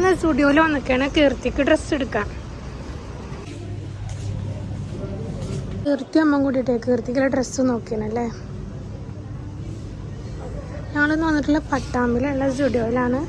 ഞങ്ങളിന്ന് സ്റ്റുഡിയോയിൽ വന്നിക്കാണ് കീർത്തിക്ക് ഡ്രസ്സ് എടുക്കാൻ. കീർത്തി അമ്മ കൂട്ടിയിട്ടേ കീർത്തിക്കുള്ള ഡ്രസ്സ് നോക്കിയാണല്ലേ. ഞങ്ങളിന്ന് വന്നിട്ടുള്ള പട്ടാമ്പിലുള്ള സ്റ്റുഡിയോയിലാണ്.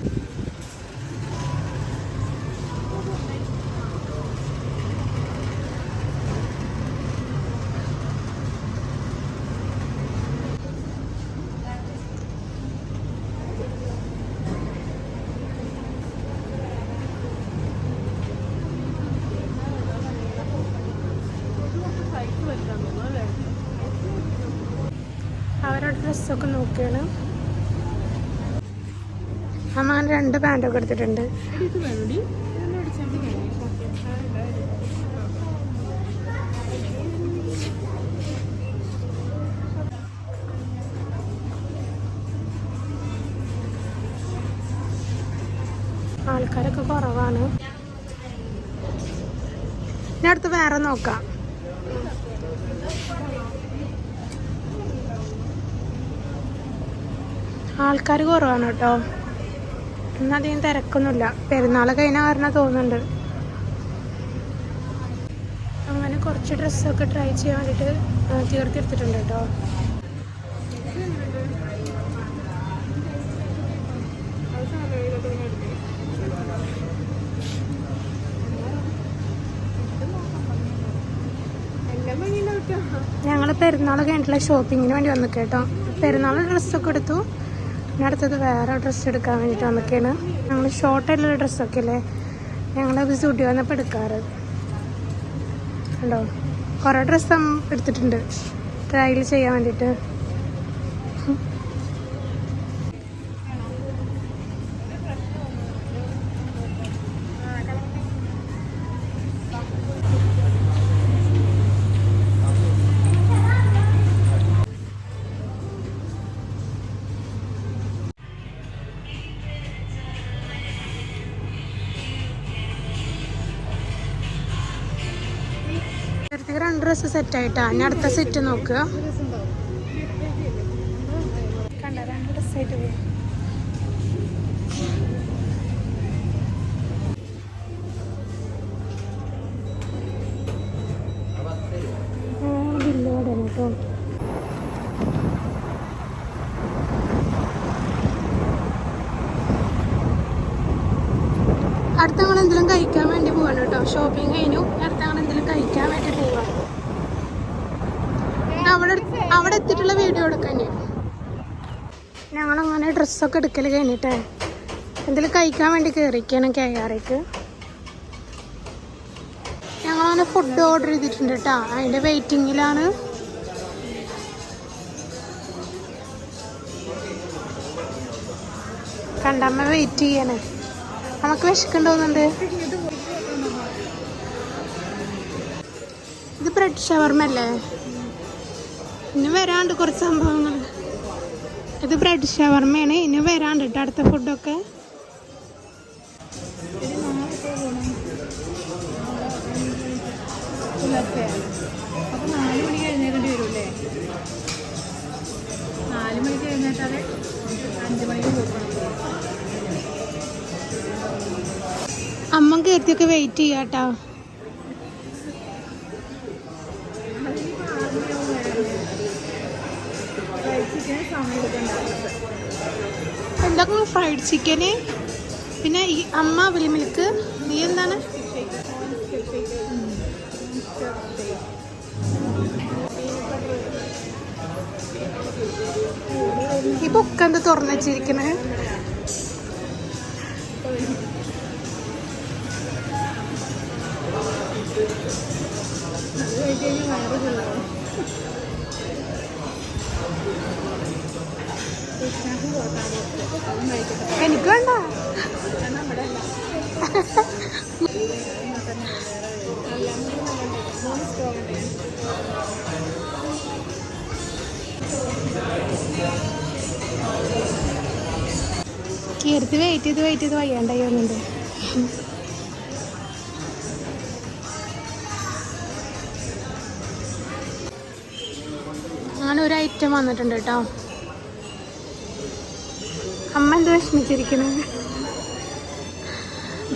അവരുടെ ഡ്രസ്സൊക്കെ നോക്കിയാണ്. അമ്മ 2 പാൻറ്റൊക്കെ എടുത്തിട്ടുണ്ട്. ആൾക്കാരൊക്കെ കുറവാണ്. ഇനി അടുത്ത് വേറെ നോക്കാം. ആൾക്കാർ കുറവാണ് കേട്ടോ. ഇന്നധികം തിരക്കൊന്നുമില്ല. പെരുന്നാൾ കഴിഞ്ഞ കാരണം തോന്നുന്നുണ്ട്. അങ്ങനെ കുറച്ച് ഡ്രസ്സൊക്കെ ട്രൈ ചെയ്യാൻ വേണ്ടിയിട്ട് തീർത്തെടുത്തിട്ടുണ്ട് കേട്ടോ. ഞങ്ങൾ പെരുന്നാൾ കഴിഞ്ഞിട്ടുള്ള ഷോപ്പിങ്ങിന് വേണ്ടി വന്നു കേട്ടോ. പെരുന്നാൾ ഡ്രസ്സൊക്കെ എടുത്തു. പിന്നെ അടുത്തത് വേറെ ഡ്രസ്സ് എടുക്കാൻ വേണ്ടിയിട്ട് വന്നൊക്കെയാണ്. ഞങ്ങൾ ഷോർട്ടായിട്ടുള്ള ഡ്രസ്സൊക്കെ അല്ലേ ഞങ്ങൾ സ്റ്റുഡിയോ വന്നപ്പോൾ എടുക്കാറ് കണ്ടോ. കുറേ ഡ്രസ്സ് എടുത്തിട്ടുണ്ട് ട്രയൽ ചെയ്യാൻ വേണ്ടിയിട്ട്. നേരത്തെ 2 ഡ്രസ്സ് സെറ്റായിട്ടാ. ഞാൻ അടുത്ത സെറ്റ് നോക്കുക. കണ്ട 2 ഡ്രസ്സായിട്ട് പോയി. ബില്ലോടെ കേട്ടോ. അടുത്ത ഞങ്ങൾ എന്തെങ്കിലും കഴിക്കാൻ വേണ്ടി പോവാണ് കേട്ടോ. ഷോപ്പിംഗ് കഴിഞ്ഞു. അടുത്ത ഞങ്ങൾ എന്തെങ്കിലും കഴിക്കാൻ വേണ്ടി പോവാണ്. അവിടെ എത്തിയിട്ടുള്ള വീഡിയോ എടുക്കാൻ ഞങ്ങളങ്ങനെ ഡ്രസ്സൊക്കെ എടുക്കൽ കഴിഞ്ഞിട്ടേ എന്തെങ്കിലും കഴിക്കാൻ വേണ്ടി കയറിയിരിക്കുകയാണ് KRക്ക്. ഞങ്ങളങ്ങനെ ഫുഡ് ഓർഡർ ചെയ്തിട്ടുണ്ട് കേട്ടോ. അതിൻ്റെ വെയിറ്റിങ്ങിലാണ്. കണ്ടമ്മ വെയിറ്റ് ചെയ്യണേ. നമുക്ക് വിശക്കുണ്ടോന്നുണ്ട്. ഇത് ബ്രെഡ് ഷവർമ അല്ലേ. ഇനി വരാണ്ട് കുറച്ച് സംഭവങ്ങൾ. ഇത് ബ്രെഡ് ഷവർമയാണ്. ഇനി വരാണ്ട് കേട്ടോ അടുത്ത ഫുഡൊക്കെ. അപ്പോൾ 4 മണിക്ക് എഴുന്നേൽക്കേണ്ടി വരുമല്ലേ. 4 മണിക്ക് എഴുന്നേറ്റാൽ 5 മണിക്ക് പോകണം. അമ്മ കീർത്തിയൊക്കെ വെയിറ്റ് ചെയ്യാട്ടോ. എന്തൊക്കെ ഫ്രൈഡ് ചിക്കന്, പിന്നെ ഈ അമ്മ അവലി മിൽക്ക്. നീ എന്താണ്? ഈ ബുക്ക് എന്താ തുറന്നു വെച്ചിരിക്കണേ? എനിക്ക് വേണ്ട. കീർത്തി വെയിറ്റ് ചെയ്ത് വയ്യാണ്ടായി ഒന്നുണ്ട്. അങ്ങനെ ഒരു ഐറ്റം വന്നിട്ടുണ്ട് കേട്ടോ. അമ്മ എന്ത് വിഷമിച്ചിരിക്കണേ.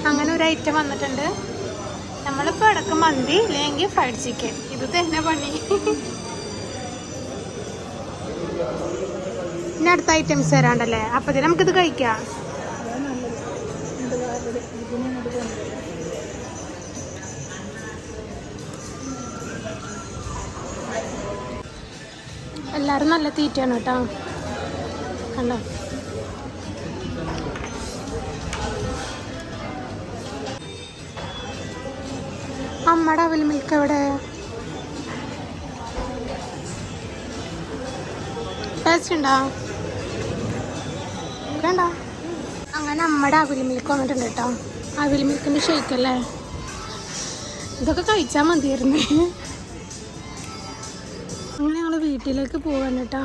അങ്ങനെ ഒരു ഐറ്റം വന്നിട്ടുണ്ട്. നമ്മളിപ്പോൾ ഇടക്ക് മന്തി അല്ലെങ്കിൽ ഫ്രൈഡ് ചിക്കൻ, ഇത് തന്നെ പണി. ഇനി അടുത്ത ഐറ്റംസ് തരാണ്ടല്ലേ, അപ്പത്തേനും നമുക്കിത് കഴിക്കാം. എല്ലാവരും നല്ല തീറ്റയാണ് കേട്ടോ, കണ്ടോ. അമ്മയുടെ അവൽ മിൽക്ക് എവിടെ? ടേസ്റ്റ് ഉണ്ടോ? വേണ്ട. അങ്ങനെ അമ്മയുടെ അവിൽ മിൽക്ക് വന്നിട്ടുണ്ട് കേട്ടോ. അവിൽ മിൽക്കിൻ്റെ ഷേക്കല്ലേ, ഇതൊക്കെ കഴിച്ചാൽ മതിയായിരുന്നു. അങ്ങനെ ഞങ്ങൾ വീട്ടിലേക്ക് പോവാൻ കേട്ടോ.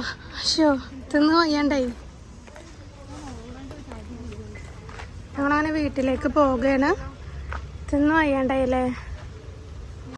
ഷോ തിന്ന് വയ്യാണ്ടായി. ഞങ്ങളങ്ങനെ വീട്ടിലേക്ക് പോവുകയാണ്. തിന്ന് വയ്യാണ്ടായില്ലേ.